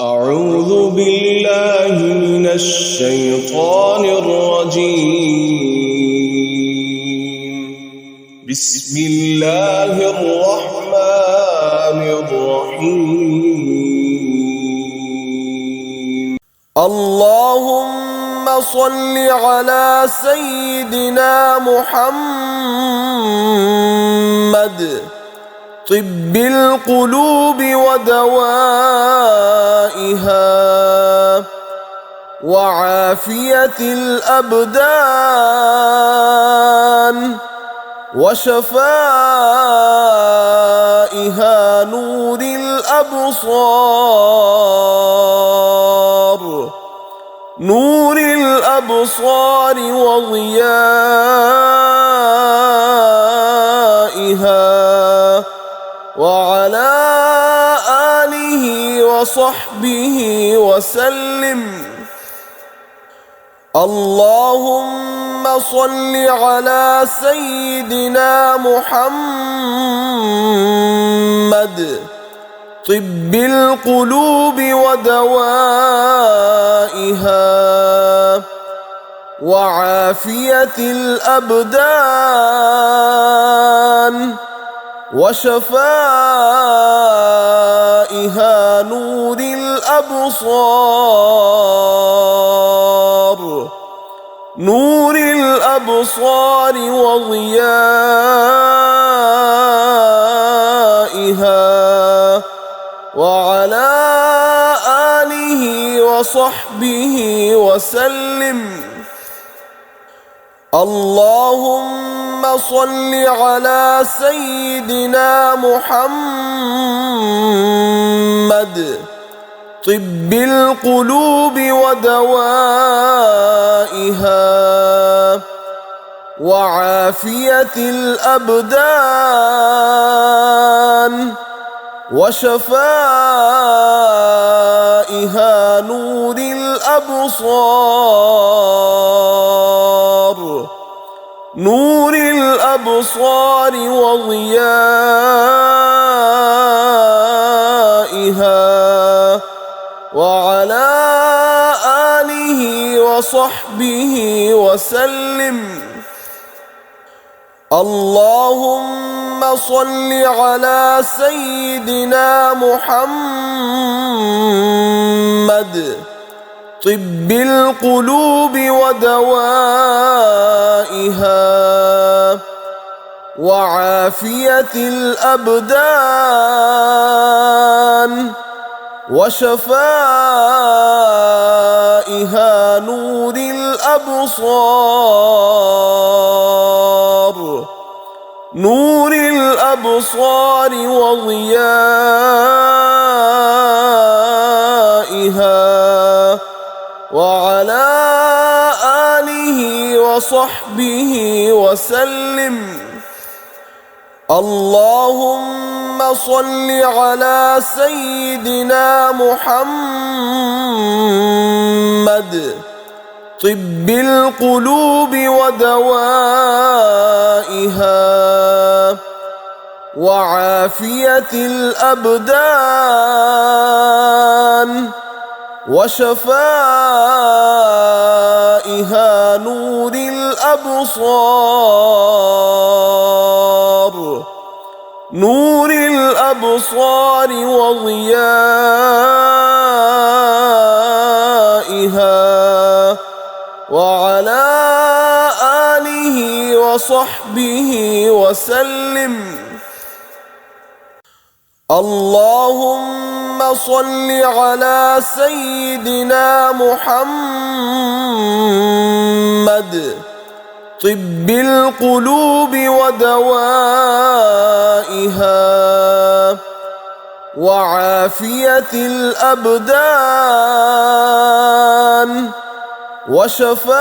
أعوذ بالله من الشيطان الرجيم. بسم الله الرحمن الرحيم. اللهم صل على سيدنا محمد طب القلوب ودوائها وعافية الأبدان وشفائها نور الأبصار وضيائها وعلى آله وصحبه وسلم. اللهم صل على سيدنا محمد طب القلوب ودوائها وعافية الأبدان وشفائها نور الأبصار وضيائها وعلى آله وصحبه وسلم. اللهم صل على سيدنا محمد طب القلوب ودوائها وعافية الأبدان وشفائها نور الأبصار وضيائها وعلى آله وصحبه وسلم. اللهم صل على سيدنا محمد طب القلوب ودوائها وعافية الأبدان وشفائها نور الأبصار وضيائها وعلى آله وصحبه وسلم. اللهم صل على سيدنا محمد طب القلوب ودوائها وعافية الأبدان وشفائها نور الأبصار وضيائها وعلى آله وصحبه وسلم. اللهم صل على سيدنا محمد طب القلوب ودوائها وعافية الأبدان وشفائها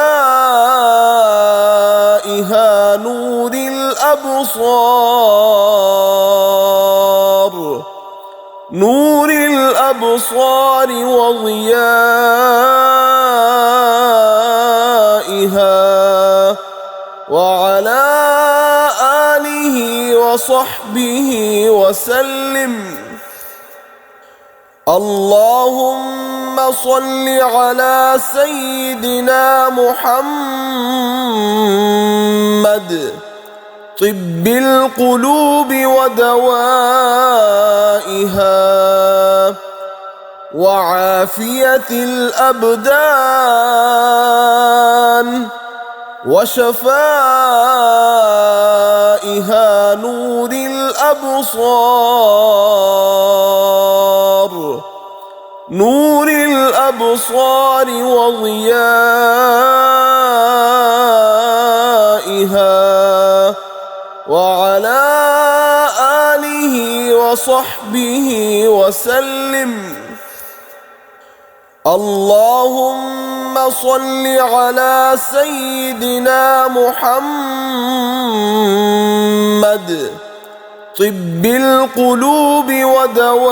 نور الأبصار وضيائها وعلى آله وصحبه وسلم. اللهم صل على سيدنا محمد طب القلوب ودوائها وعافية الأبدان وشفائها نور الأبصار وضيائها وعلى آله وصحبه وسلم. اللهم صل على سيدنا محمد طب القلوب ودوائها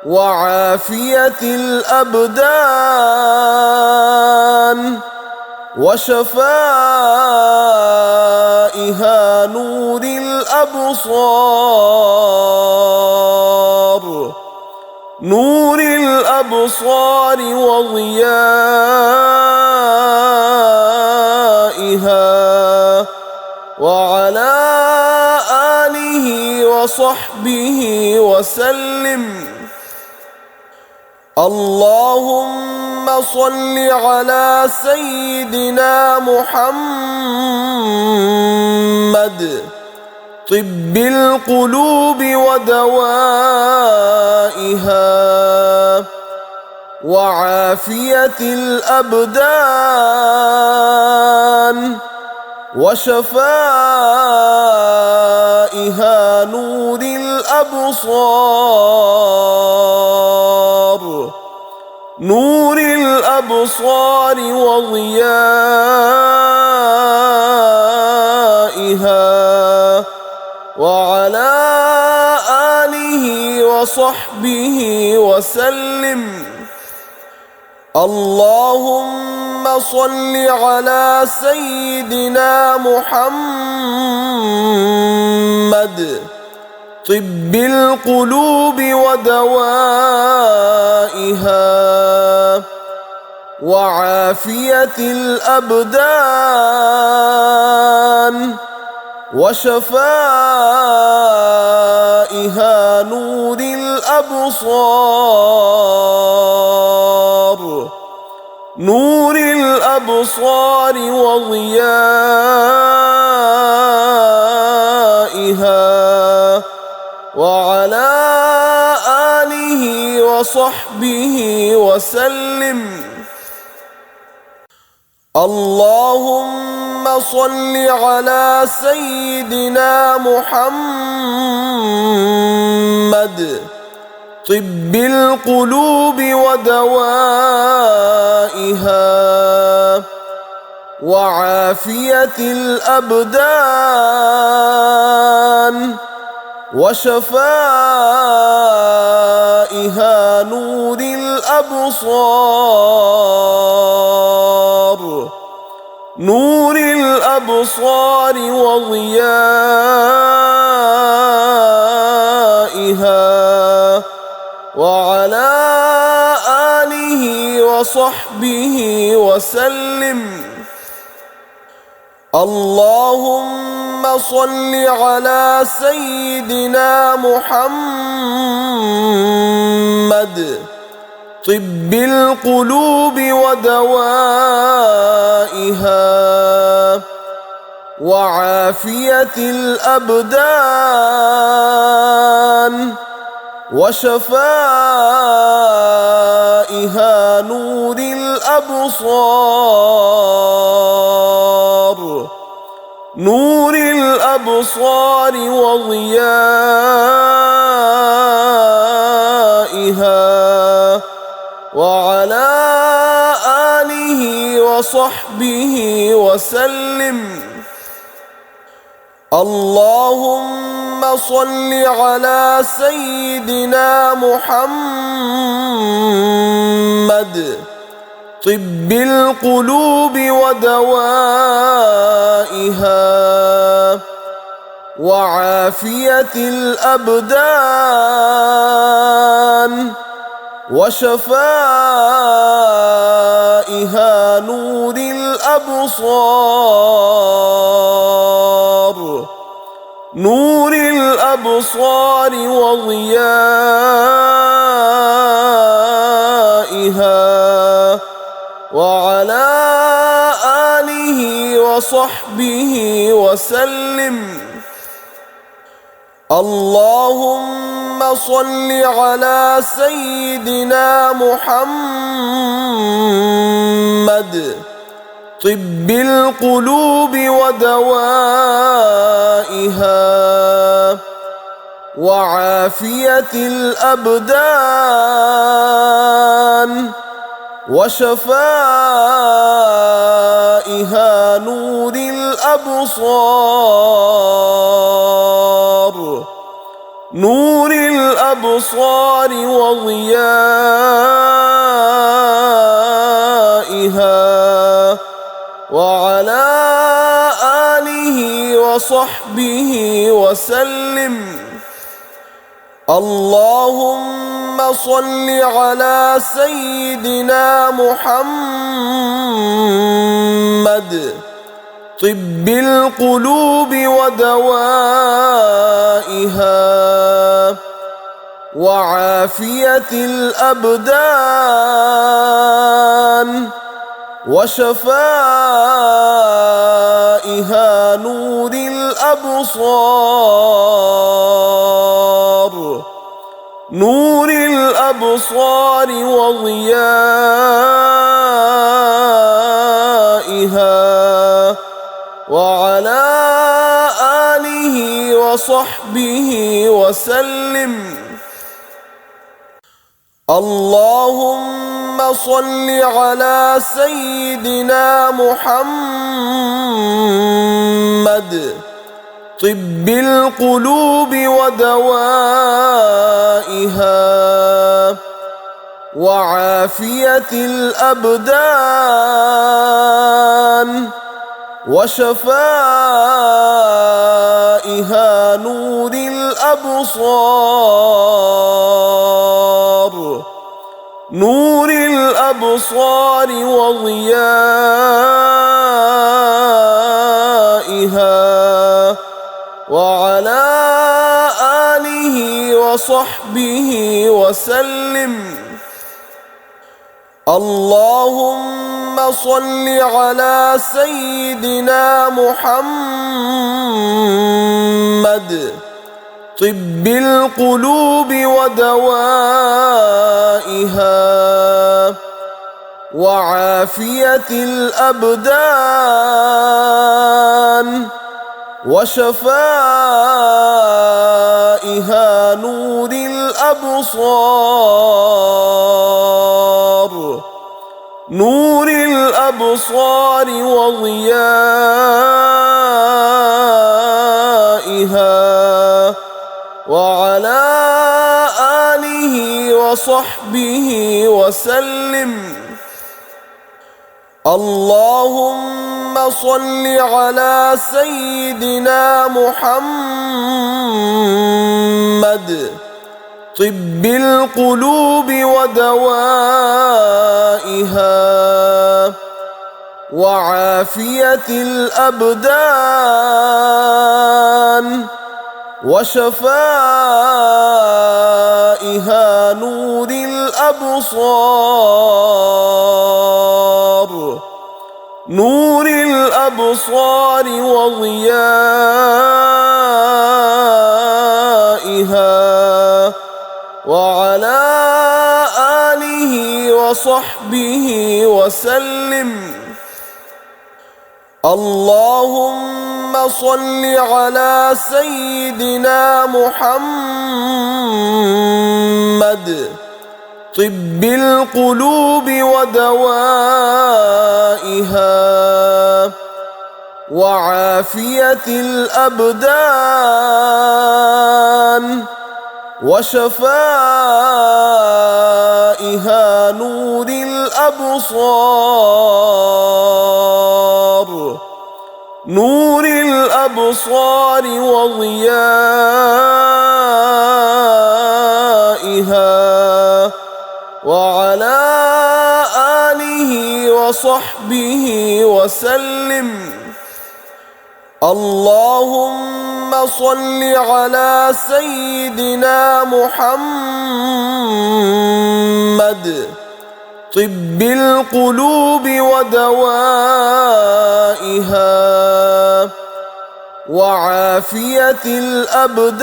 وعافية الأبدان وشفائها نور الأبصار وضيائها وعلى آله وصحبه وسلم. اللهم صل على سيدنا محمد طب القلوب ودوائها وعافية الأبدان وشفائها نور الأبصار وضيائها وعلى آله وصحبه وسلم. اللهم صل على سيدنا محمد طب القلوب ودوائها وعافية الأبدان وشفائها نور الأبصار وضيائها وعلى آله وصحبه وسلم. اللهم صل على سيدنا محمد طب القلوب ودوائها وعافية الأبدان وشفائها نور الأبصار وضيائها وعلى آله وصحبه وسلم. اللهم صل على سيدنا محمد طب القلوب ودوائها وعافية الأبدان وشفائها نور الأبصار وضيائها وعلى آله وصحبه وسلم. اللهم صل على سيدنا محمد طب القلوب ودوائها وعافية الأبدان وشفائها نور الأبصار وضيائها وعلى آله وصحبه وسلم. اللهم صل على سيدنا محمد طب القلوب ودوائها وعافية الأبدان وشفائها نور الأبصار وضيائها وعلى آله وصحبه وسلم. اللهم صل على سيدنا محمد طب القلوب ودوائها وعافية الأبدان وشفائها نور الأبصار وضيائها وعلى آله وصحبه وسلم. اللهم صل على سيدنا محمد طب القلوب ودوائها وعافية الأبدان وشفائها نور الأبصار وضيائها وعلى آله وصحبه وسلم. اللهم صل على سيدنا محمد طب القلوب ودوائها وعافية الأبدان وشفائها نور الأبصار وضيائها وعلى آله وصحبه وسلم. اللهم صل على سيدنا محمد طب القلوب ودوائها وعافية الأبدان وشفائها نور الأبصار وضيائها وعلى آله وصحبه وسلم. اللهم صل على سيدنا محمد طب القلوب ودوائها وعافية الأبدان وشفائها نور نور الأبصار وضيائها وعلى آله وصحبه وسلم. اللهم صل على سيدنا محمد طب القلوب ودوائها وعافية الأبدان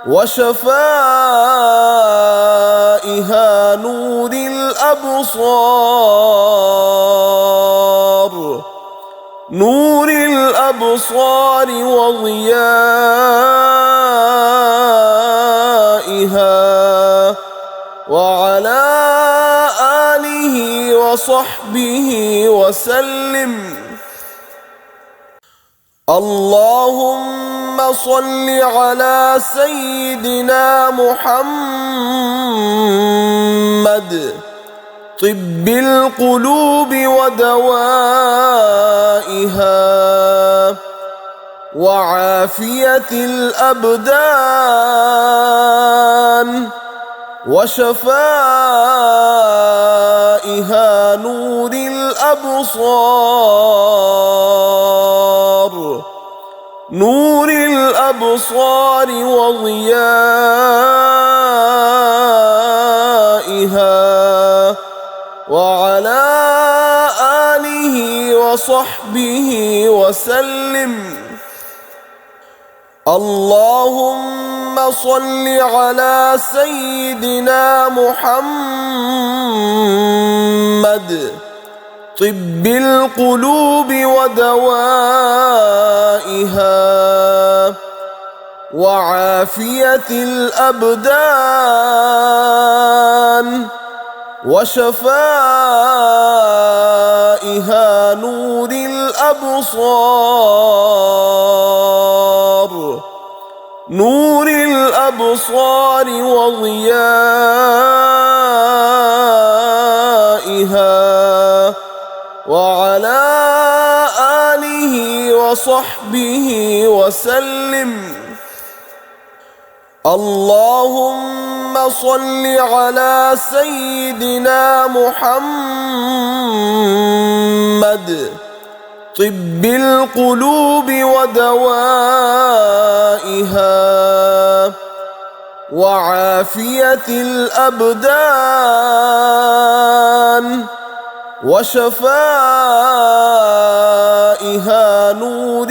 وشفائها نور الأبصار وضيائها وعلى آله وصحبه وسلم. اللهم صل على سيدنا محمد طب القلوب ودوائها وعافية الأبدان وشفائها نور الأبصار وضيائها وعلى آله وصحبه وسلم. اللهم صل على سيدنا محمد طب القلوب ودوائها وعافية الأبدان وشفائها نور الأبصار وضيائها وعلى آله وصحبه وسلم. اللهم صل على سيدنا محمد طب القلوب ودوائها وعافية الأبدان وشفائها نور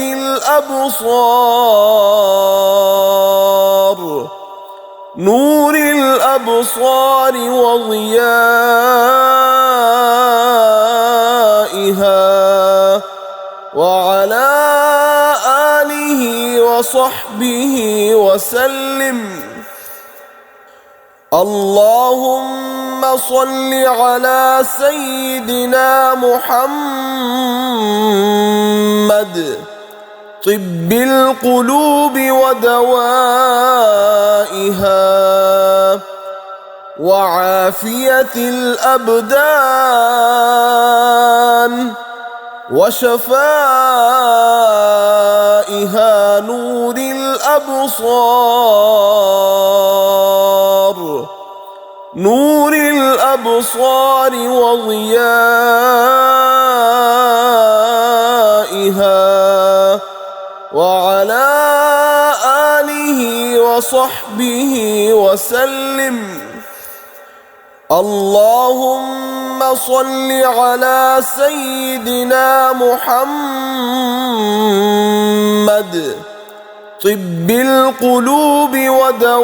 الأبصار وضيائها وعلى آله وصحبه وسلم. اللهم صل على سيدنا محمد طب القلوب ودوائها وعافية الأبدان وشفائها نور الأبصار وضيائها وعلى آله وصحبه وسلم. اللهم صل على سيدنا محمد طب القلوب ودوائها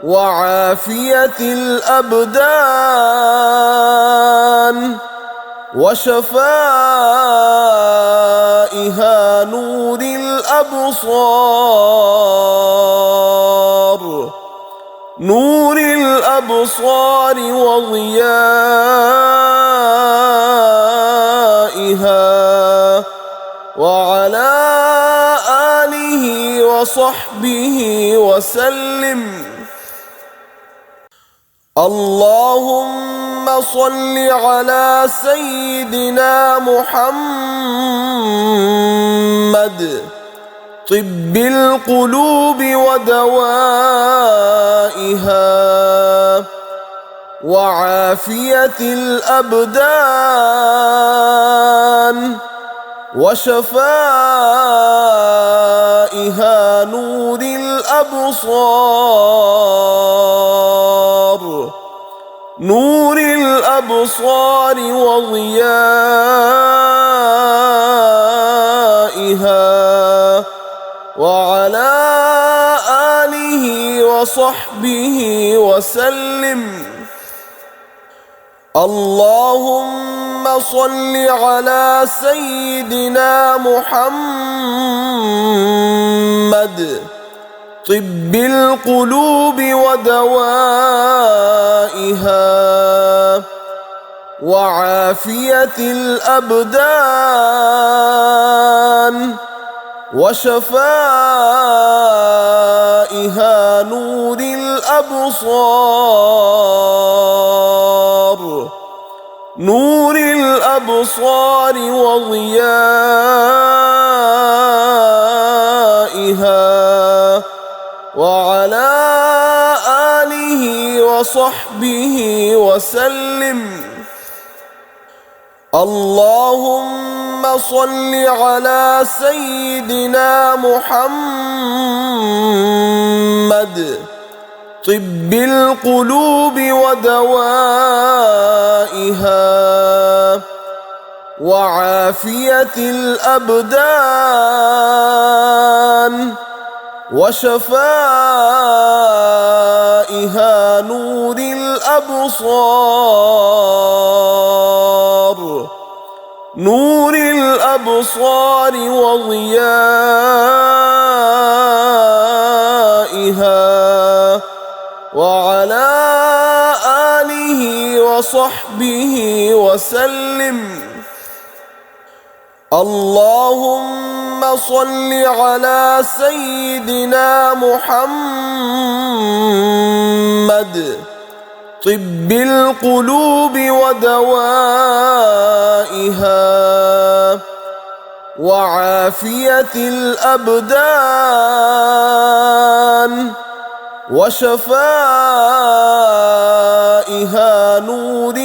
وعافية الأبدان وشفائها نور الأبصار وضيائها وعلى آله وصحبه وسلم. اللهم صل على سيدنا محمد طب القلوب ودوائها وعافية الأبدان وشفائها نور الأبصار وضيائها وعلى آله وصحبه وسلم. اللهم صل على سيدنا محمد طب القلوب ودوائها وعافية الأبدان وشفائها نور الأبصار وضيائها وعلى آله وصحبه وسلم. اللهم صل على سيدنا محمد طب القلوب ودوائها وعافية الأبدان وشفائها نور الأبصار وضيائها وعلى آله وصحبه وسلم. اللهم صل على سيدنا محمد طب القلوب ودوائها وعافية الأبدان وشفائها نور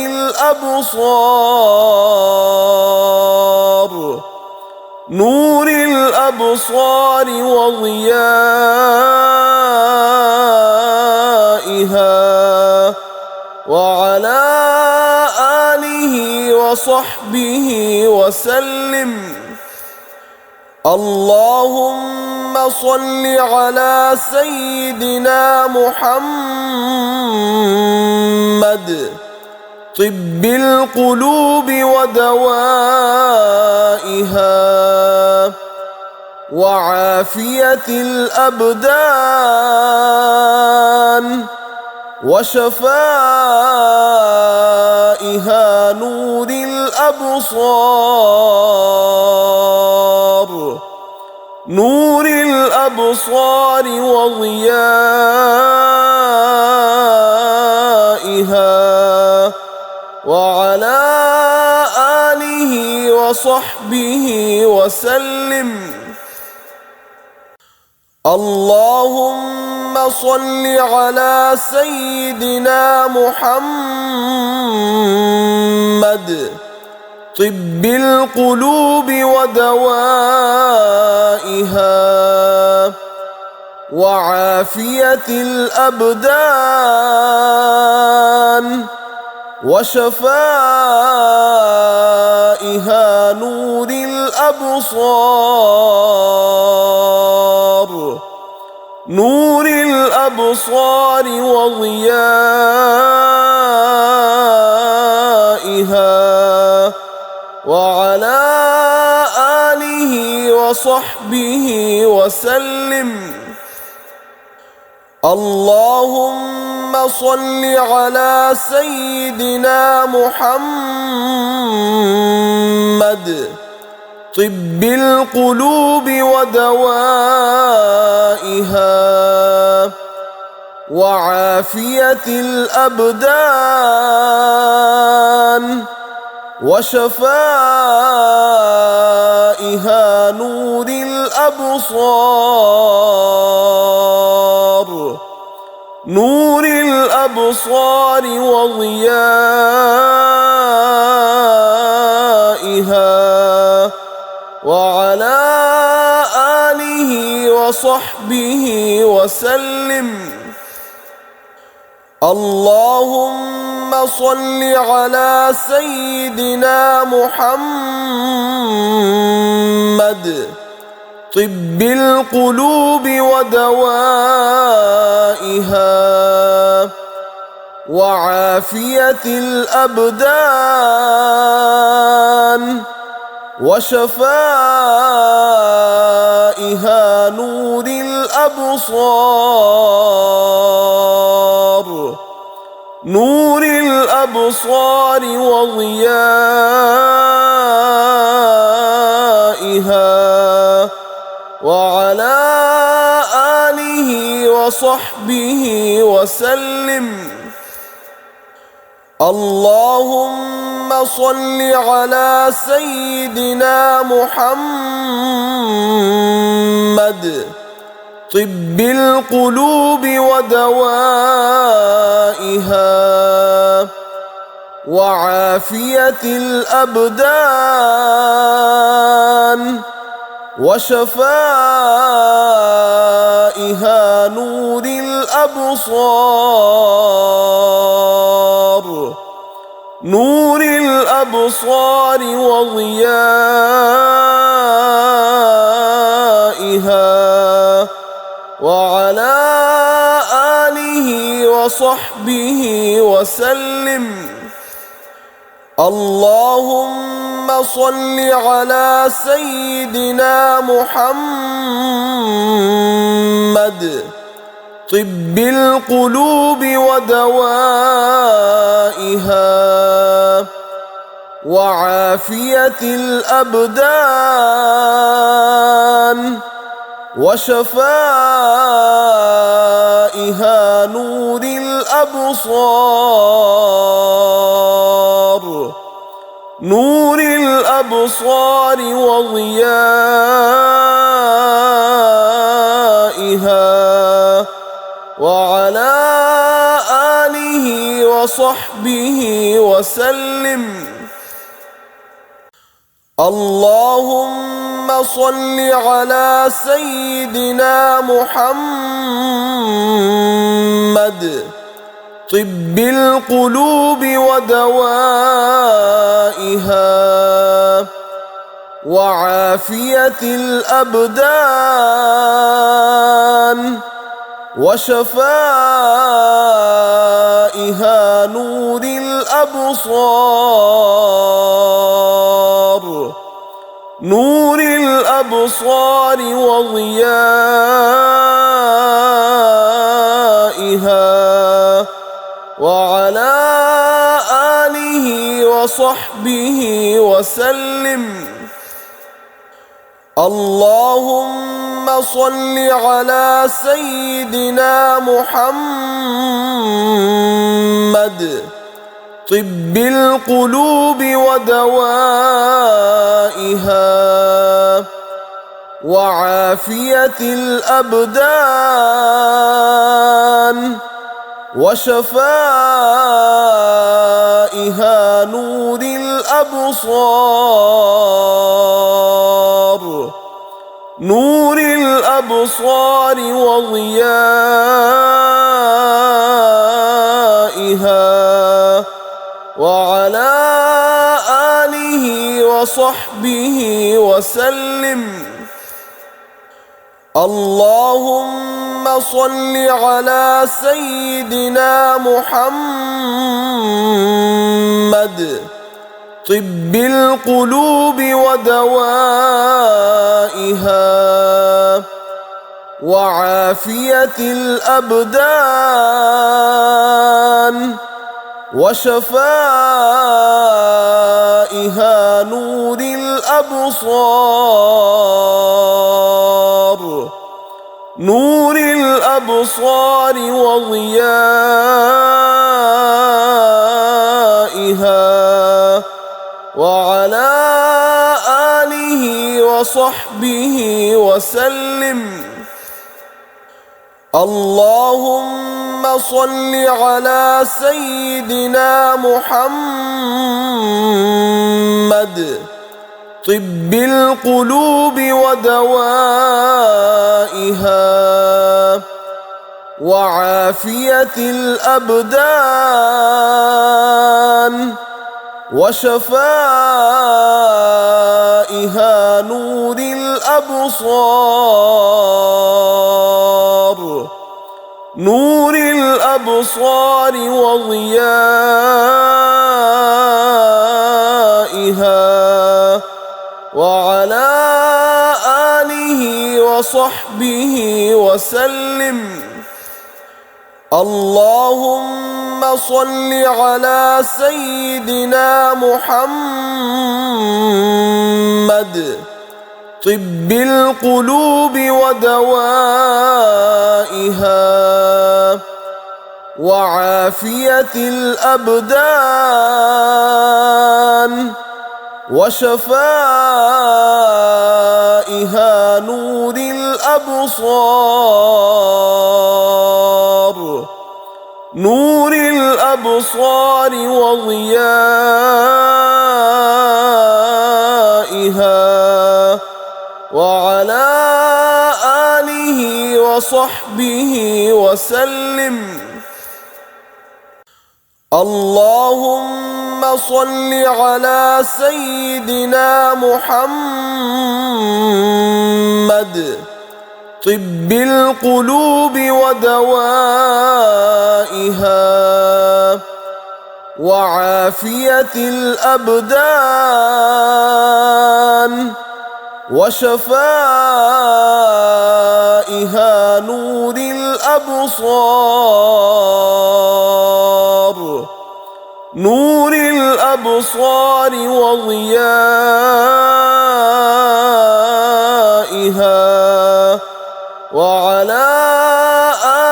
الأبصار وضيائها وعلى آله وصحبه وسلم. اللهم صل على سيدنا محمد طب القلوب ودوائها وعافية الأبدان وشفائها نور الأبصار وضيائها وعلى آله وصحبه وسلم. اللهم صل على سيدنا محمد طب القلوب ودوائها وعافية الأبدان وشفائها نور الأبصار وضيائها وعلى آله وصحبه وسلم. اللهم صل على سيدنا محمد طب القلوب ودوائها وعافية الأبدان وشفائها نور الأبصار وضيائها وعلى آله وصحبه وسلم. اللهم صل على سيدنا محمد طب القلوب ودوائها وعافية الأبدان وشفائها نور الأبصار وضيائها وعلى آله وصحبه وسلم. اللهم صل على سيدنا محمد طب القلوب ودوائها وعافية الأبدان وشفائها نور الأبصار وضيائها وعلى آله وصحبه وسلم. اللهم صل على سيدنا محمد طب القلوب ودوائها وعافية الأبدان وشفائها نور الأبصار وضيائها وعلى آله وصحبه وسلم. اللهم صل على سيدنا محمد طب القلوب ودوائها وعافية الأبدان وشفائها نور الأبصار وضيائها وعلى آله وصحبه وسلم. اللهم صل على سيدنا محمد طب القلوب ودوائها وعافية الأبدان وشفائها نور الأبصار وضيائها وعلى آله وصحبه وسلم. اللهم صل على سيدنا محمد طب القلوب ودوائها وعافية الأبدان وشفائها نور الأبصار الأبصار وضيائها وعلى آله وصحبه وسلم. اللهم صل على سيدنا محمد طب القلوب ودوائها وعافية الأبدان وشفائها نور الأبصار وضيائها وعلى آله وصحبه وسلم. اللهم صل على سيدنا محمد طب القلوب ودوائها وعافية الأبدان وشفائها نور الأبصار وضيائها وعلى آله وصحبه وسلم. اللهم صل على سيدنا محمد طب القلوب ودوائها وعافية الأبدان وشفائها نور الأبصار وضيائها وعلى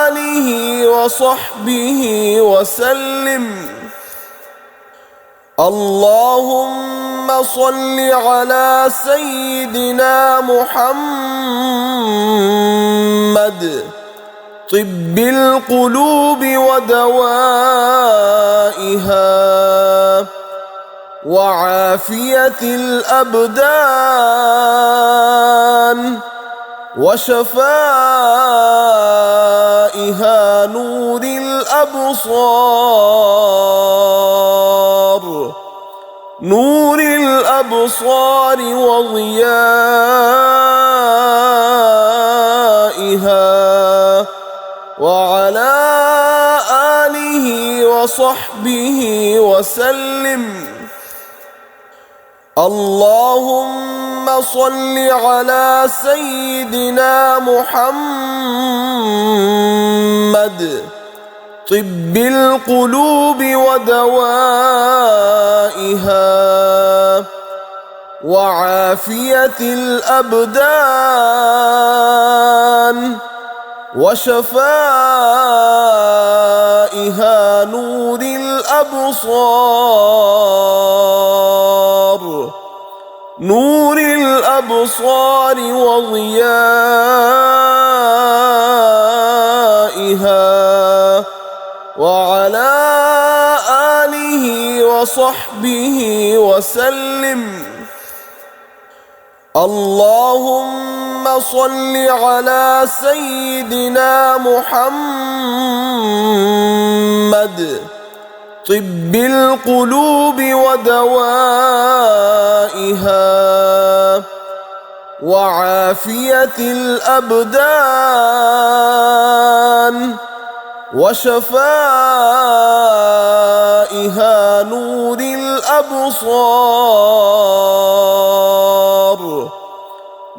آله وصحبه وسلم. اللهم صل على سيدنا محمد طب القلوب ودوائها وعافية الأبدان وشفائها نور الأبصار وضيائها وعلى آله وصحبه وسلم. اللهم صل على سيدنا محمد طب القلوب ودوائها وعافية الأبدان وشفائها نور الأبصار وضيائها وعلى آله وصحبه وسلم. اللهم صل على سيدنا محمد طب القلوب ودوائها وعافية الأبدان وشفائها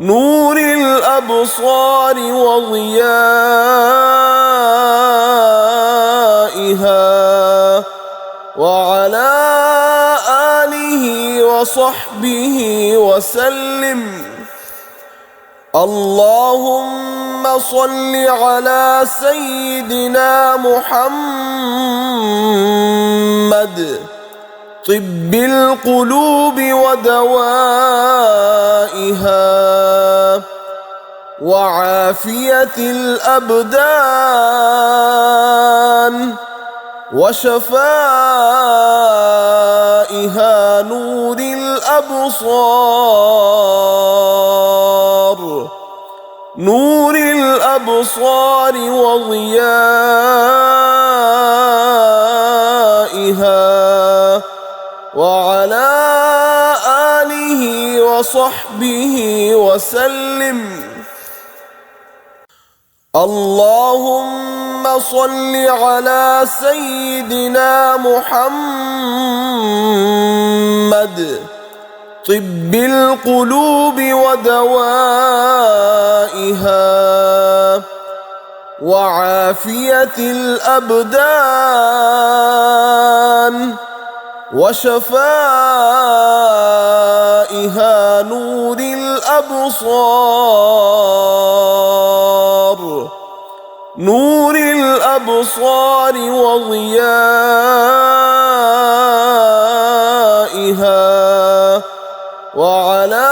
نور الأبصار وضيائها وعلى آله وصحبه وسلم. اللهم صل على سيدنا محمد طب القلوب ودوائها وعافية الأبدان وشفائها نور الأبصار وضيائها وعلى آله وصحبه وسلم. اللهم صل على سيدنا محمد طب القلوب ودوائها وعافية الأبدان وشفائها نور الأبصار وضيائها وعلى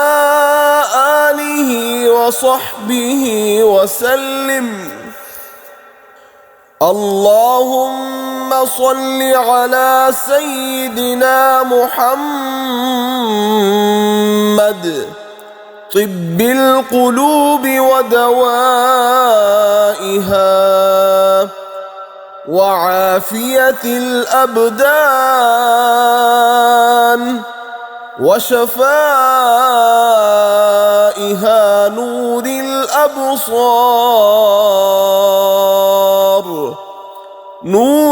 آله وصحبه وسلم. اللهم صل على سيدنا محمد طب القلوب ودوائها وعافية الأبدان وشفائها نور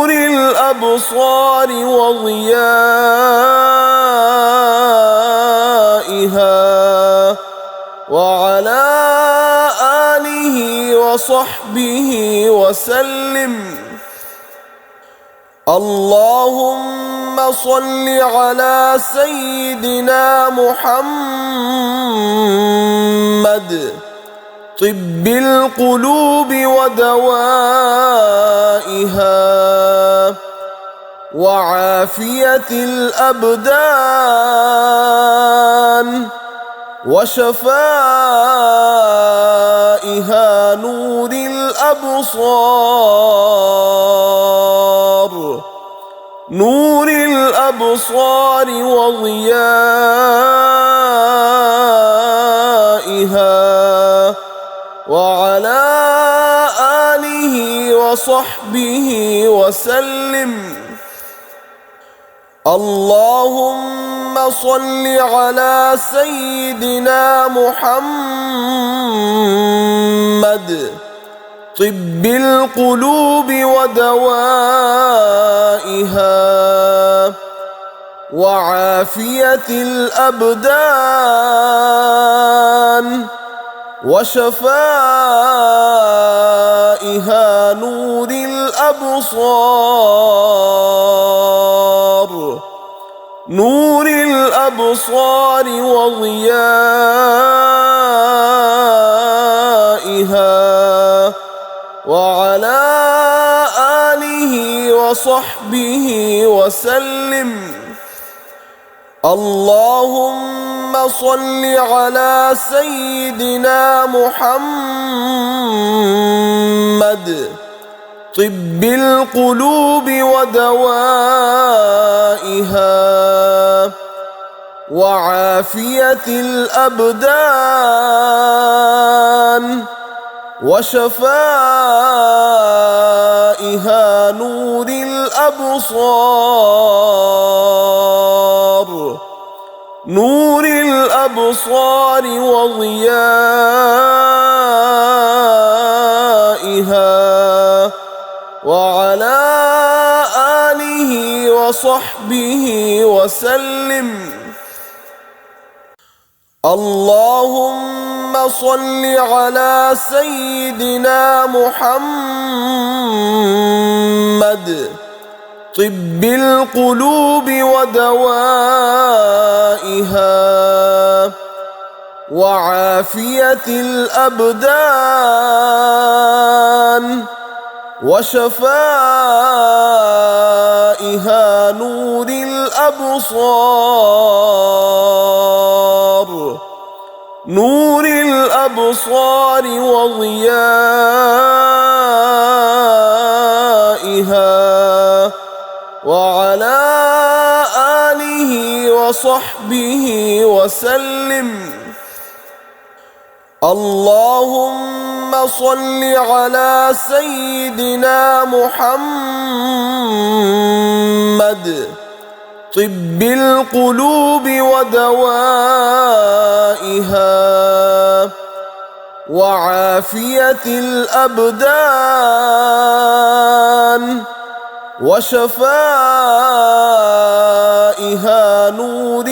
الأبصار وضيائها وعلى آله وصحبه وسلم. اللهم صل على سيدنا محمد طب القلوب ودوائها وعافية الأبدان وشفائها نور الأبصار وضيائها وعلى آله وصحبه وسلم. اللهم صل على سيدنا محمد طب القلوب ودوائها وعافية الأبدان وشفائها نور الأبصار وضيائها وعلى آله وصحبه وسلم. اللهم صل على سيدنا محمد طب القلوب ودوائها وعافية الأبدان وشفائها نور الأبصار وضيائها وعلى آله وصحبه وسلم. اللهم صل على سيدنا محمد طب القلوب ودوائها وعافية الأبدان وشفائها نور الأبصار وضيائها وعلى آله وصحبه وسلم. اللهم صل على سيدنا محمد طب القلوب ودوائها وعافية الأبدان وشفائها نور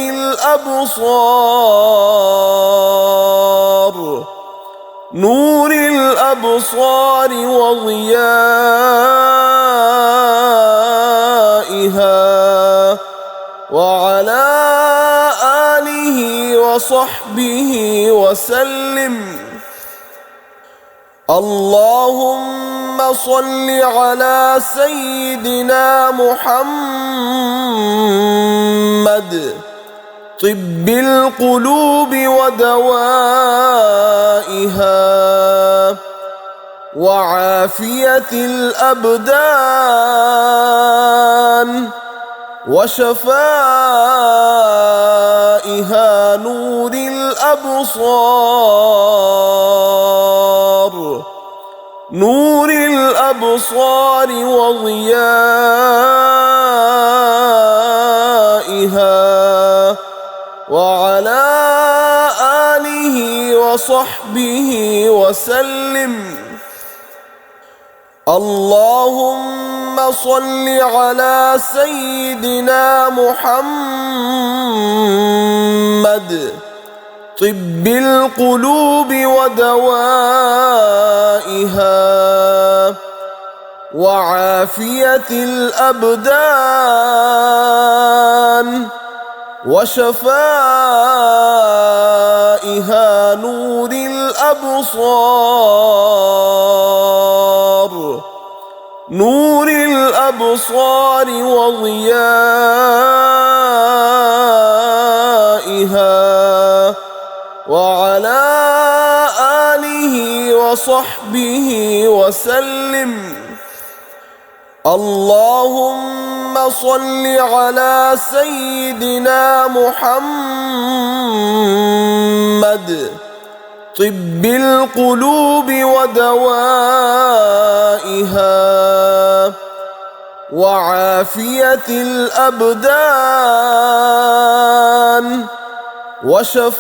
الأبصار وضيائها وعلى آله وصحبه وسلم. اللهم صل على سيدنا محمد طب القلوب ودوائها وعافية الأبدان وشفائها نور الأبصار وضيائها وعلى آله وصحبه وسلم. اللهم صل على سيدنا محمد طب القلوب ودوائها وعافية الأبدان وشفائها نور الأبصار وضيائها وعلى آله وصحبه وسلم. اللهم صل على سيدنا محمد طب القلوب ودوائها وعافية الأبدان وشفائها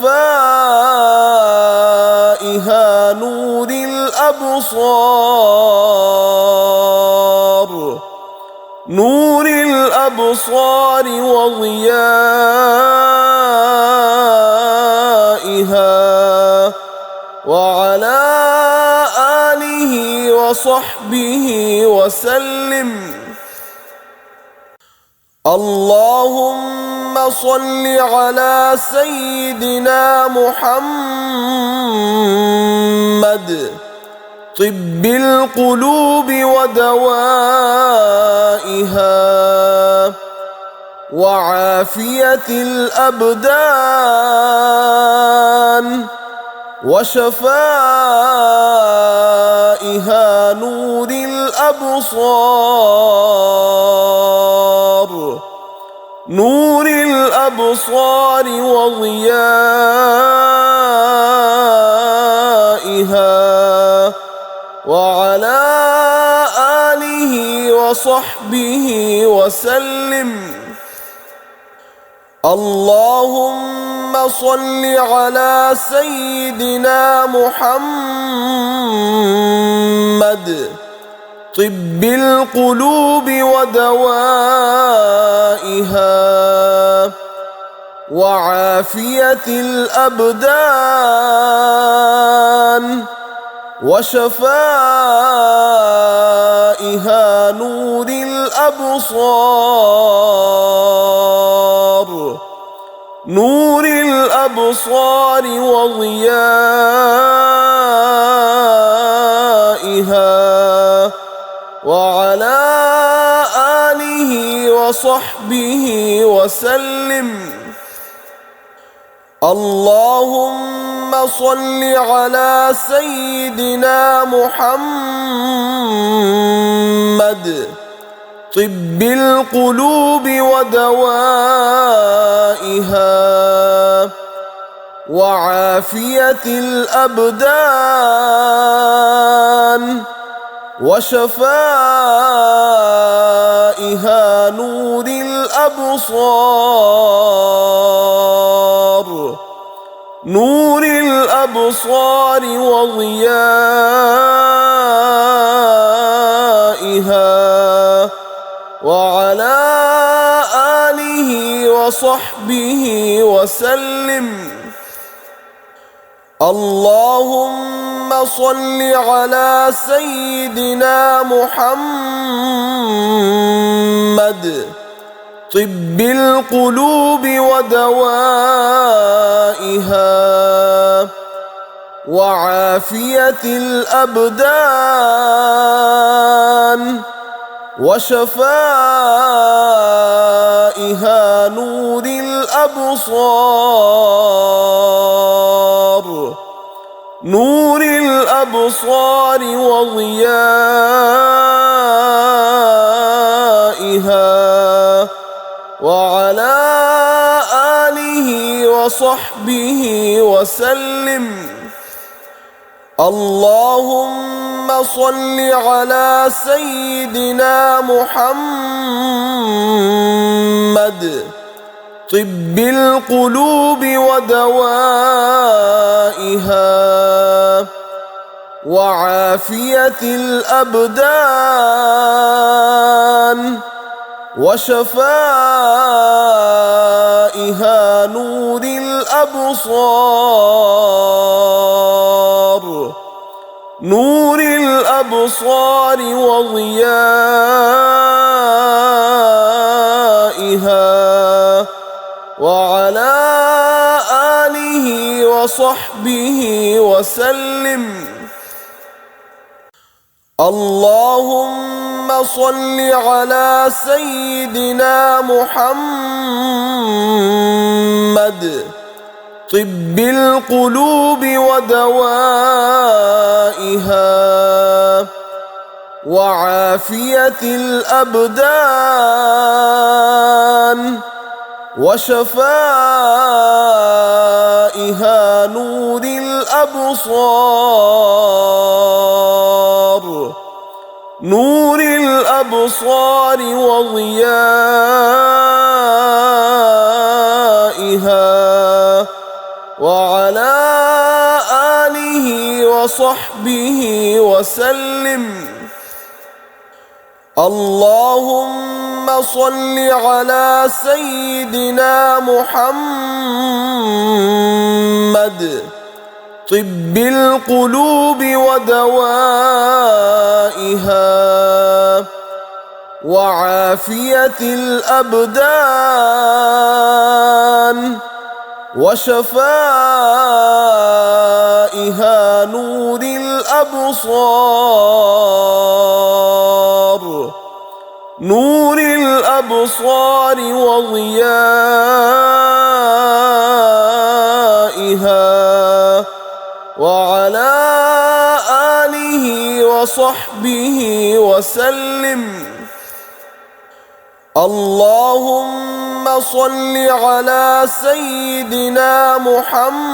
نور الأبصار وضيائها وعلى آله وصحبه وسلم. اللهم صل على سيدنا محمد طب القلوب ودوائها وعافية الأبدان وشفائها نور الأبصار وضيائها وعلى آله وصحبه وسلم. اللهم صل على سيدنا محمد طب القلوب ودوائها وعافية الأبدان وشفائها نور نور الأبصار وضيائها وعلى آله وصحبه وسلم. اللهم صل على سيدنا محمد طب القلوب ودوائها وعافية الأبدان وشفائها نور الأبصار وضيائها وعلى آله وصحبه وسلم. اللهم صل على سيدنا محمد طب القلوب ودوائها وعافية الأبدان وشفائها نور الأبصار وضيائها وعلى آله وصحبه وسلم. اللهم صل على سيدنا محمد طب القلوب ودوائها وعافية الأبدان وشفائها نور الأبصار وضيائها وعلى آله وصحبه وسلم. اللهم صل على سيدنا محمد طب القلوب ودوائها وعافية الأبدان وشفائها نور الأبصار وضيائها وعلى آله وصحبه وسلم. اللهم صل على سيدنا محمد طب القلوب ودوائها وعافية الأبدان وشفائها نور الأبصار وضيائها وعلى آله وصحبه وسلم. اللهم صل على سيدنا محمد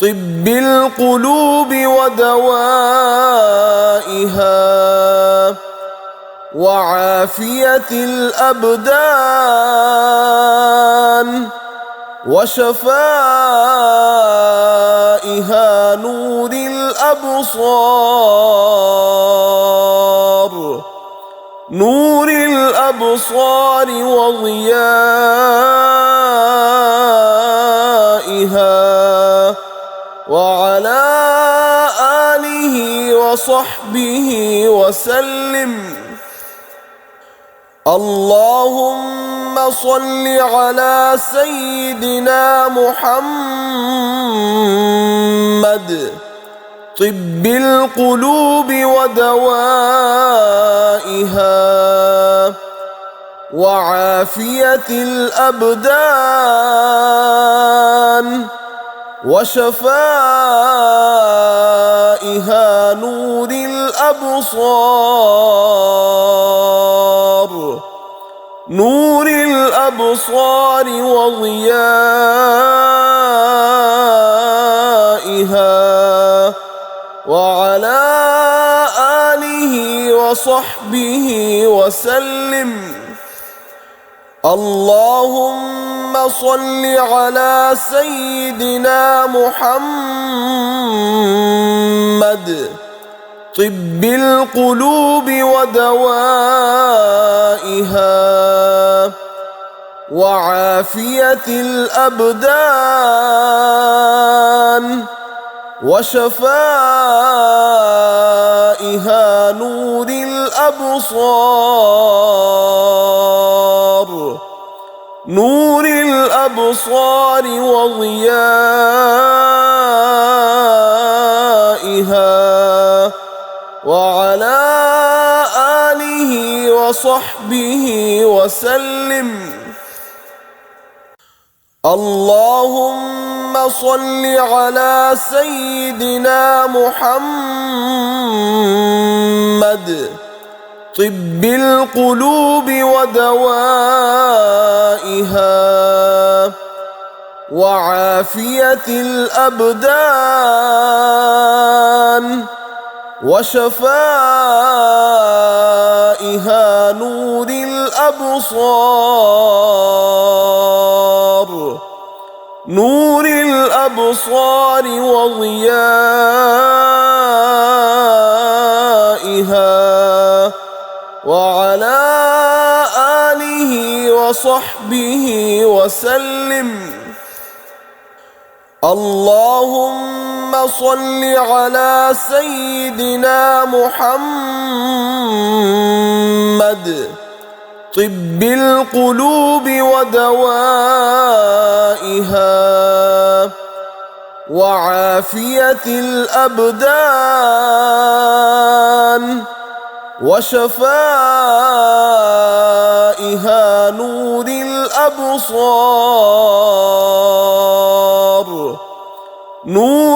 طب القلوب ودوائها وعافية الأبدان وشفائها نور الأبصار وضيائها وعلى آله وصحبه وسلم. اللهم صل على سيدنا محمد طب القلوب ودوائها وعافية الأبدان وشفائها نور الأبصار وضيائها وعلى آله وصحبه وسلم. اللهم صل على سيدنا محمد طب القلوب ودوائها وعافية الأبدان وشفائها نور الأبصار وضيائها وعلى آله وصحبه وسلم. اللهم صل على سيدنا محمد طب القلوب ودوائها وعافية الأبدان وشفائها نور الأبصار وضيائها وعلى آله وصحبه وسلم. اللهم صل على سيدنا محمد طب القلوب ودوائها وعافية الأبدان وشفائها نور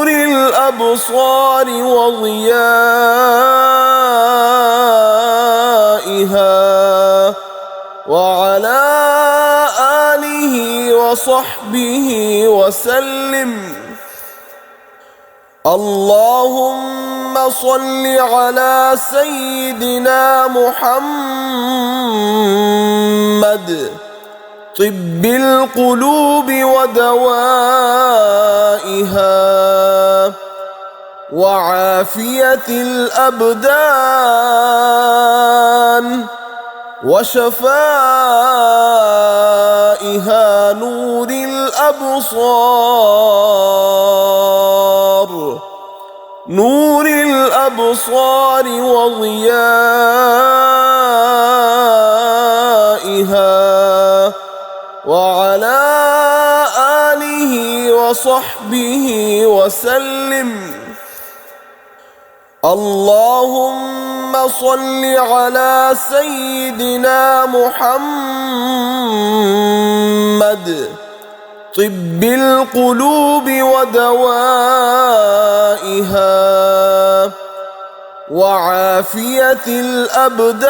الأبصار وضيائها وعلى آله وصحبه وسلم. اللهم صل على سيدنا محمد طب القلوب ودوائها وعافية الأبدان وشفائها نور الأبصار وضيائها وعلى آله وصحبه وسلم. اللهم صل على سيدنا محمد طب القلوب ودوائها وعافية الأبدان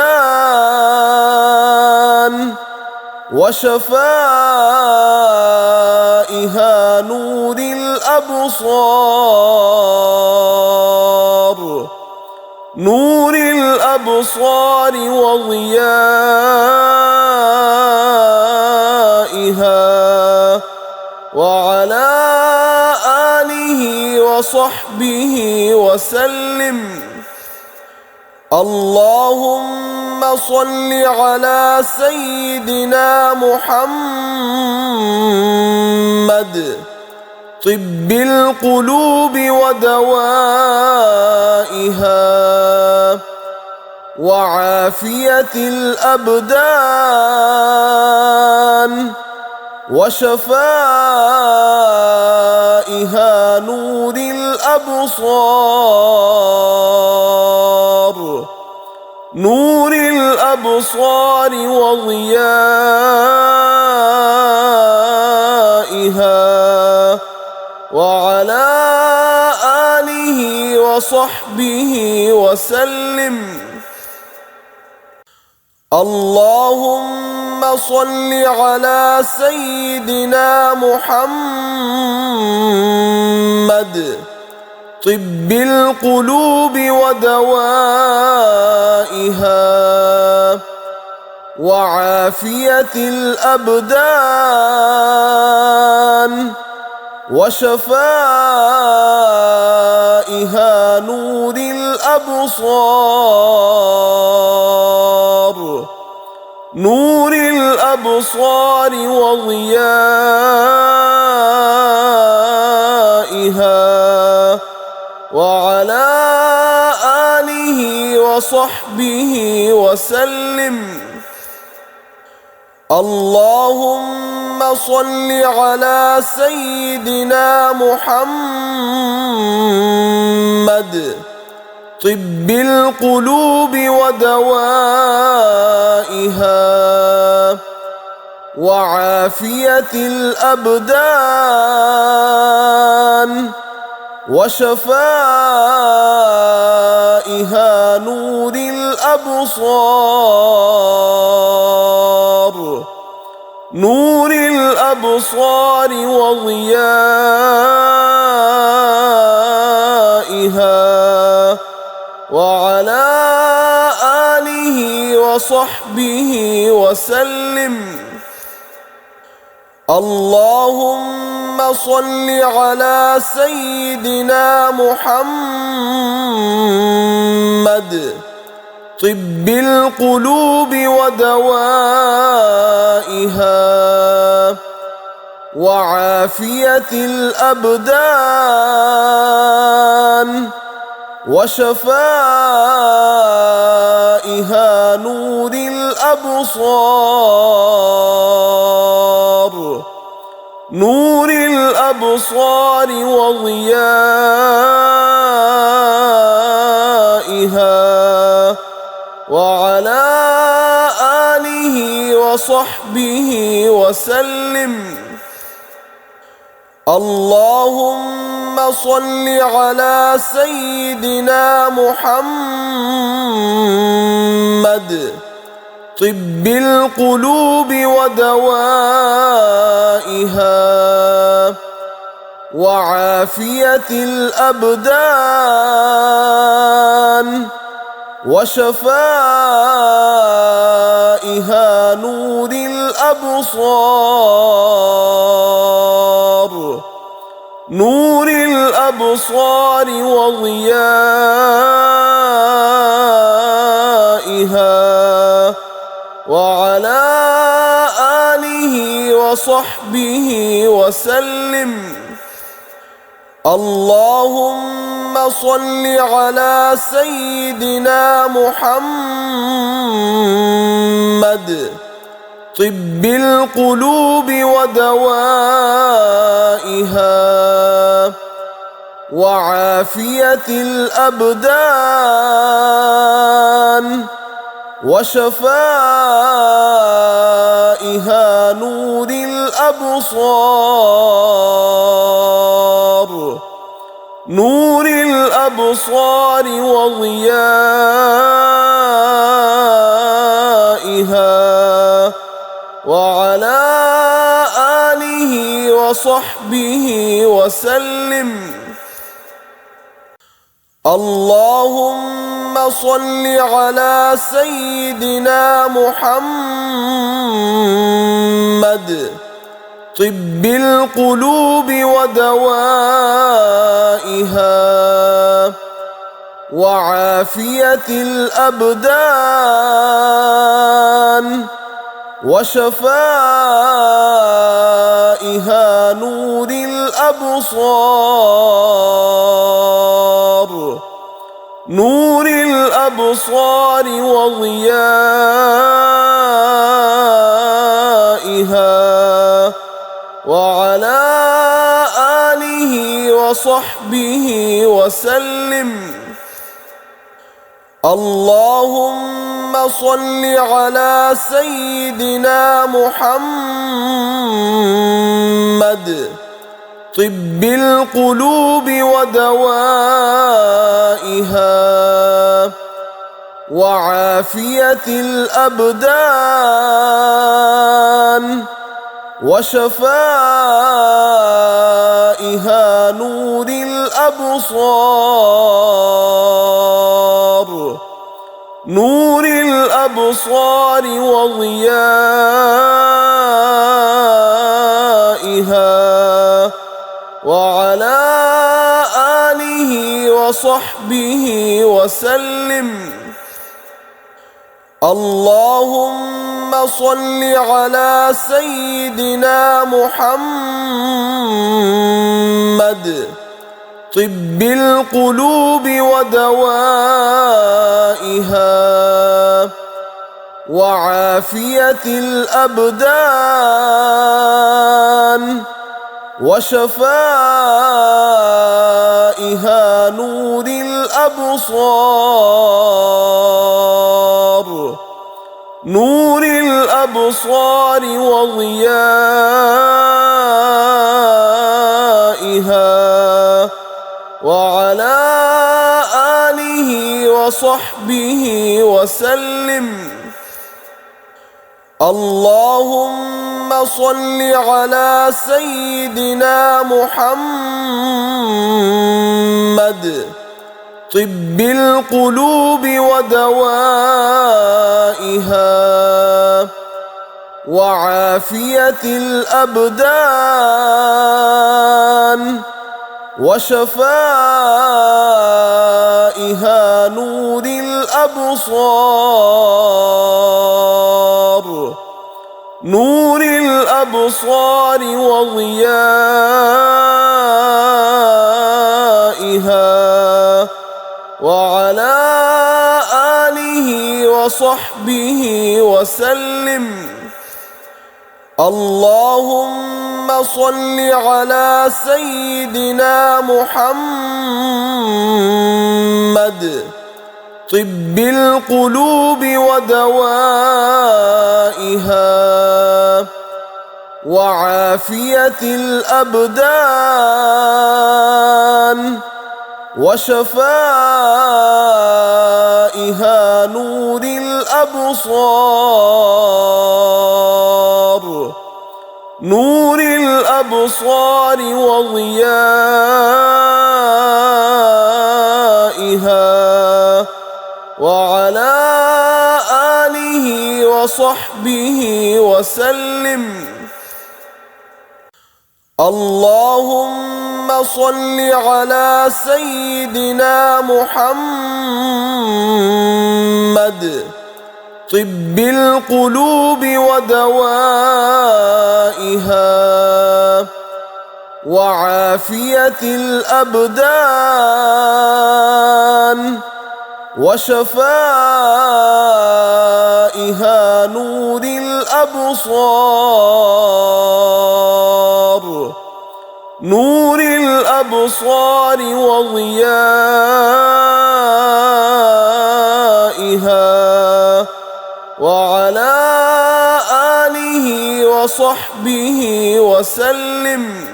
وشفائها نور الأبصار وضيائها وعلى آله وصحبه وسلم. اللهم صل على سيدنا محمد طب القلوب ودوائها وعافية الأبدان وشفائها نور الأبصار وضيائها وعلى آله وصحبه وسلم. اللهم صل على سيدنا محمد طب القلوب ودوائها وعافية الأبدان وشفائها نور الأبصار وضيائها وعلى آله وصحبه وسلم. اللهم صل على سيدنا محمد طب القلوب ودوائها وعافية الأبدان وشفائها نور الأبصار وضيائها وعلى آله وصحبه وسلم. اللهم صل على سيدنا محمد طب القلوب ودوائها وعافية الأبدان وشفائها نور الأبصار وضيائها وعلى آله وصحبه وسلم. اللهم صل على سيدنا محمد طب القلوب ودوائها وعافية الأبدان وشفائها نور الأبصار وضيائها وعلى آله وصحبه وسلم. اللهم صل على سيدنا محمد طب القلوب ودوائها وعافية الأبدان وشفائها نور الأبصار وضيائها وعلى آله وصحبه وسلم. اللهم صل على سيدنا محمد طب القلوب ودوائها وعافية الأبدان وشفائها نور الأبصار الأبصار وضيائها وعلى آله وصحبه وسلم. اللهم صل على سيدنا محمد طب القلوب ودوائها وعافية الأبدان وشفائها نور الأبصار وضيائها وعلى آله وصحبه وسلم. اللهم صل على سيدنا محمد طب القلوب ودوائها وعافية الأبدان وشفائها نور الأبصار وضيائها وعلى آله وصحبه وسلم. اللهم صل على سيدنا محمد طب القلوب ودوائها وعافية الأبدان وشفائها نور الأبصار وضيائها وعلى آله وصحبه وسلم. اللهم صل على سيدنا محمد طب القلوب ودوائها وعافية الأبدان وشفائها نور الأبصار وضيائها وعلى آله وصحبه وسلم. اللهم صل على سيدنا محمد طب القلوب ودوائها وعافية الأبدان وشفائها نور الأبصار وضيائها وعلى آله وصحبه وسلم.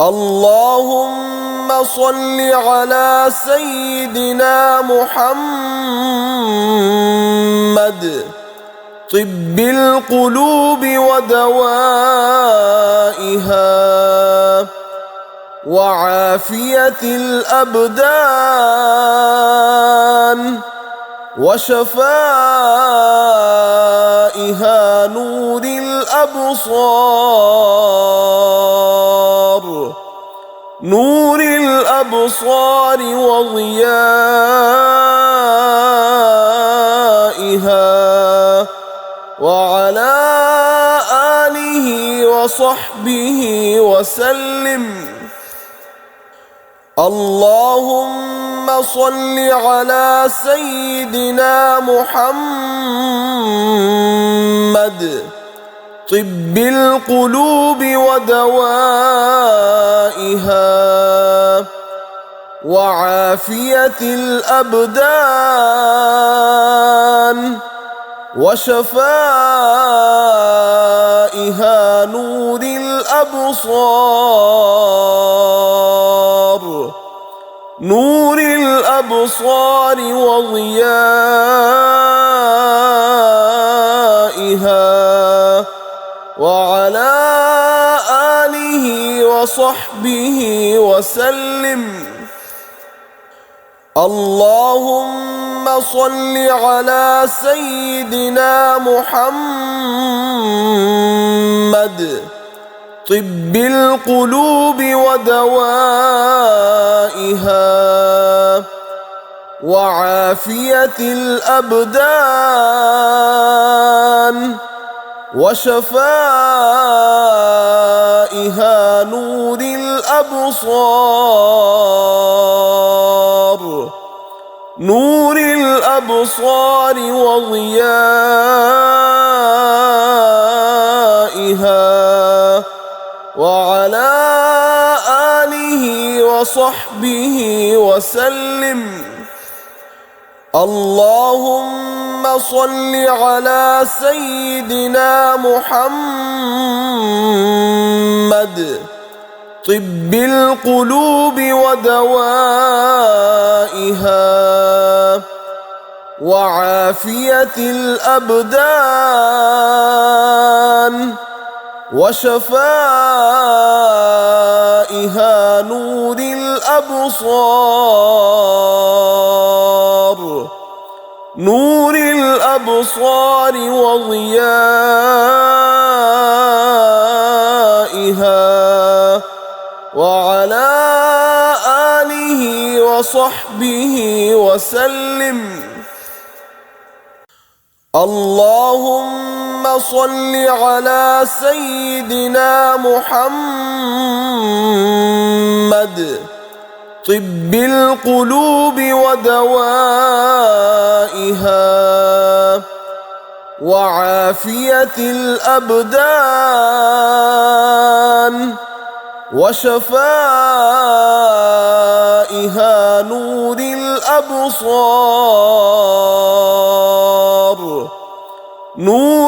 اللهم صل على سيدنا محمد طب القلوب ودوائها وعافية الأبدان وشفائها نور الأبصار وضيائها وعلى آله وصحبه وسلم. اللهم صل على سيدنا محمد طب القلوب ودوائها وعافية الأبدان وشفائها نور الأبصار وضيائها وعلى آله وصحبه وسلم. اللهم صل على سيدنا محمد طب القلوب ودوائها وعافية الأبدان وشفائها نور الأبصار وضيائها وعلى آله وصحبه وسلم. اللهم صل على سيدنا محمد طب القلوب ودوائها وعافية الأبدان وشفائها نور الأبصار وضيائها وعلى آله وصحبه وسلم. اللهم صل على سيدنا محمد طب القلوب ودوائها وعافية الأبدان وشفائها نور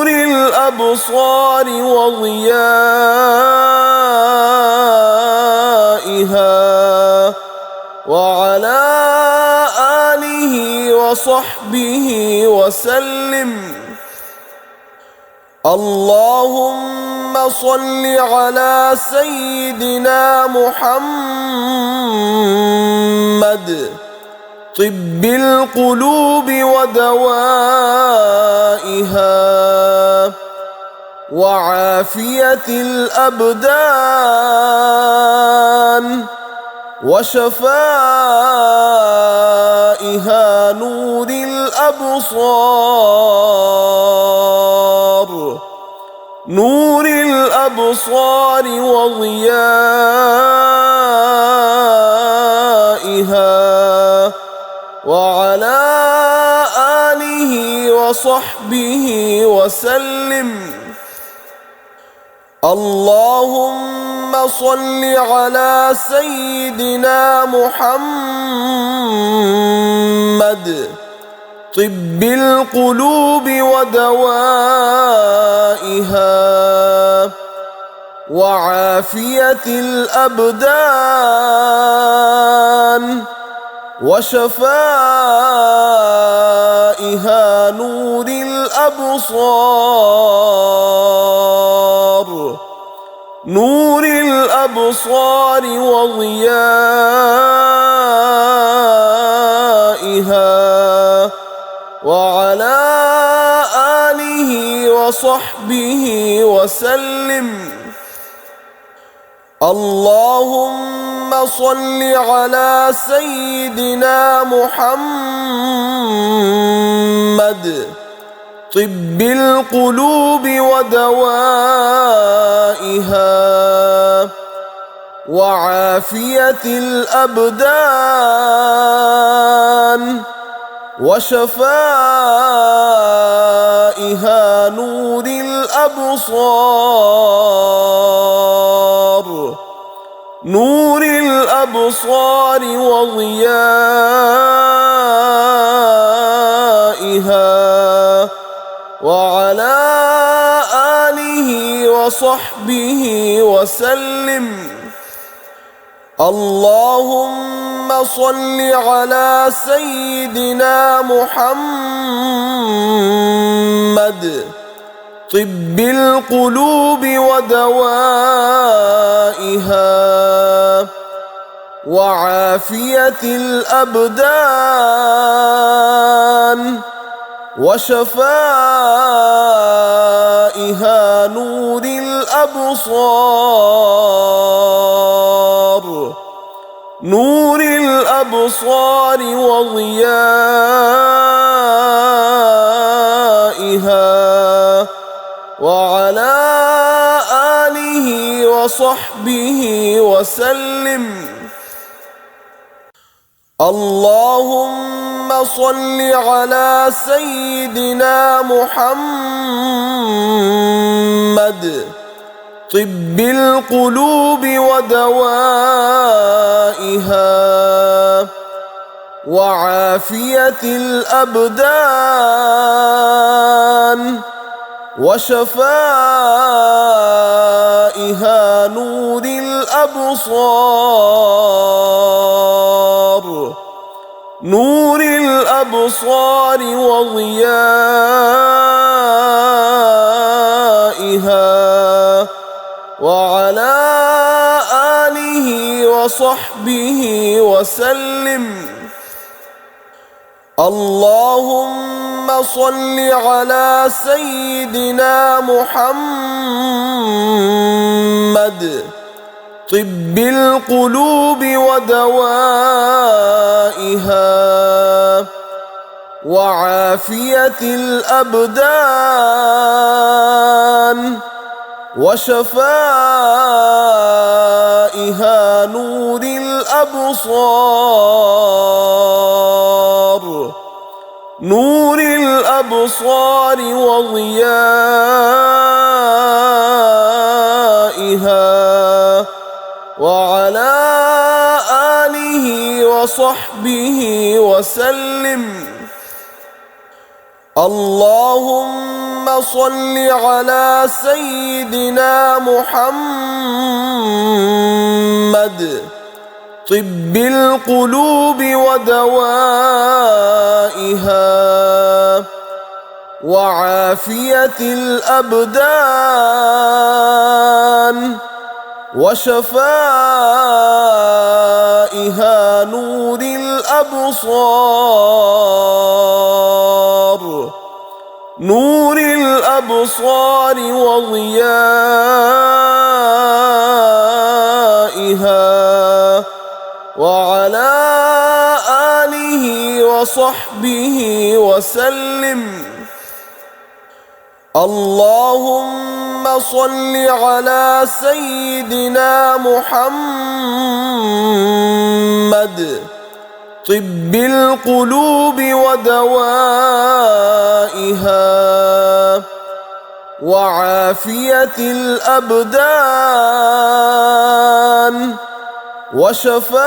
الأبصار وضيائها وعلى آله وصحبه وسلم. اللهم صل على سيدنا محمد طب القلوب ودوائها وعافية الأبدان وشفائها نور الأبصار وضيائها وعلى آله وصحبه وسلم. اللهم صل على سيدنا محمد طب القلوب ودوائها وعافية الأبدان وشفائها نور الأبصار وضيائها وعلى آله وصحبه وسلم. اللهم صل على سيدنا محمد طب القلوب ودوائها وعافية الأبدان وشفائها نور الأبصار وضيائها وعلى آله وصحبه وسلم. اللهم صل على سيدنا محمد طب القلوب ودوائها وعافية الأبدان وشفائها نور الأبصار وضيائها وعلى آله وصحبه وسلم. اللهم صل على سيدنا محمد طب القلوب ودوائها وعافية الأبدان وشفائها نور الأبصار وضيائها وعلى آله وصحبه وسلم. اللهم صل على سيدنا محمد طب القلوب ودوائها وعافية الأبدان وشفائها نور الأبصار وضيائها وعلى آله وصحبه وسلم. اللهم صل على سيدنا محمد طب القلوب ودوائها وعافية الأبدان وشفائها نور الأبصار وضيائها وعلى آله وصحبه وسلم. اللهم صل على سيدنا محمد طب القلوب ودوائها وعافية الأبدان وشفائها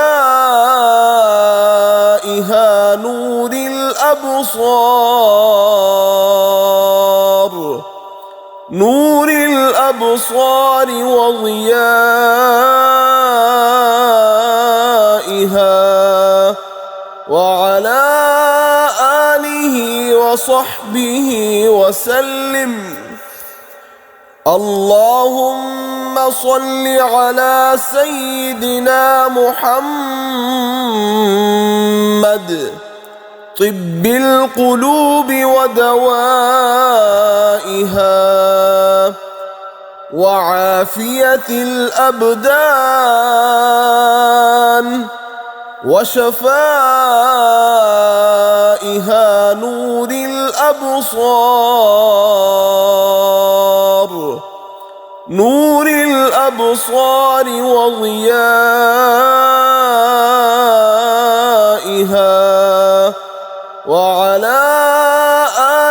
نور الأبصار وضيائها وعلى آله وصحبه وسلم. اللهم صل على سيدنا محمد طب القلوب ودوائها وعافية الأبدان وشفائها نور نور الأبصار وضيائها وعلى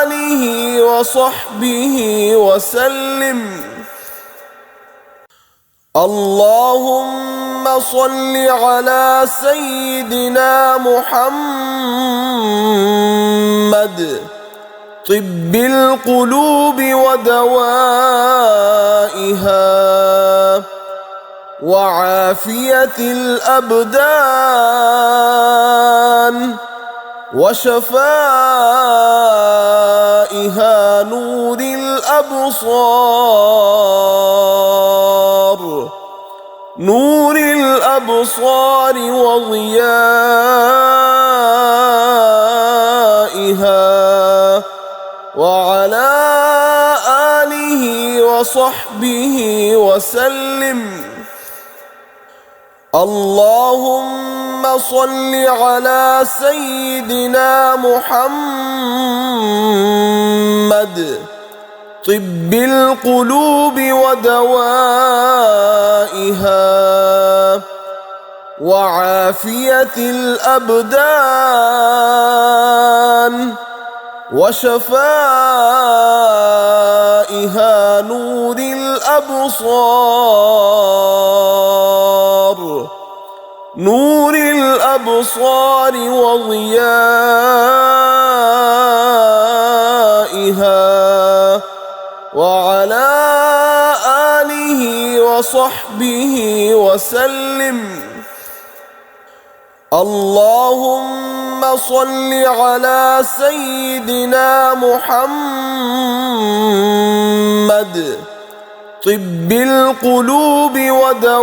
آله وصحبه وسلم. اللهم صل على سيدنا محمد طب القلوب ودوائها وعافية الأبدان وشفائها نور الأبصار وضيائها وعلى آله وصحبه وسلم. اللهم صل على سيدنا محمد طب القلوب ودوائها وعافية الأبدان وشفائها نور الأبصار وضيائها وعلى آله وصحبه وسلم. اللهم صل على سيدنا محمد طب القلوب ودوائها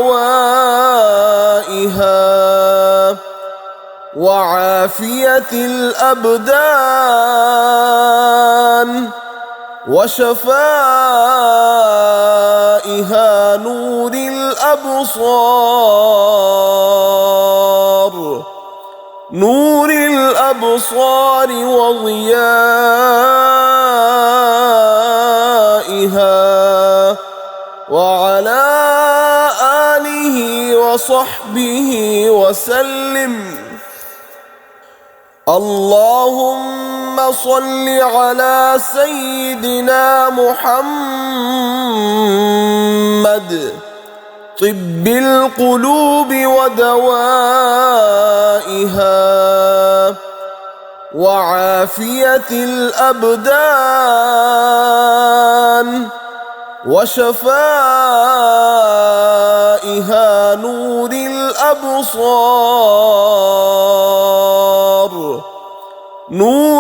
وعافية الأبدان وشفائها نور الأبصار وضيائها وعلى آله وصحبه وسلم. اللهم صل على سيدنا محمد طب القلوب ودوائها وعافية الأبدان وشفائها نور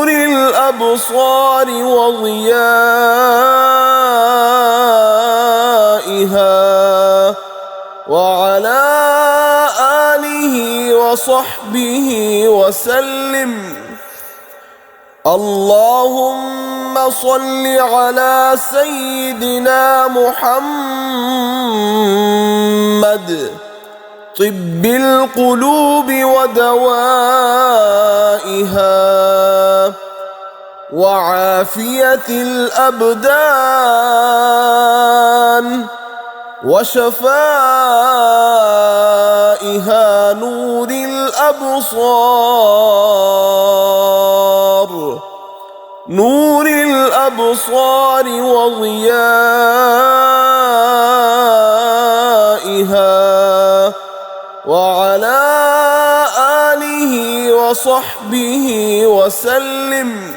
الأبصار وضيائها وعلى آله وصحبه وسلم. اللهم صل على سيدنا محمد طب القلوب ودوائها وعافية الأبدان وشفائها نور الأبصار وضيائها وعلى آله وصحبه وسلم.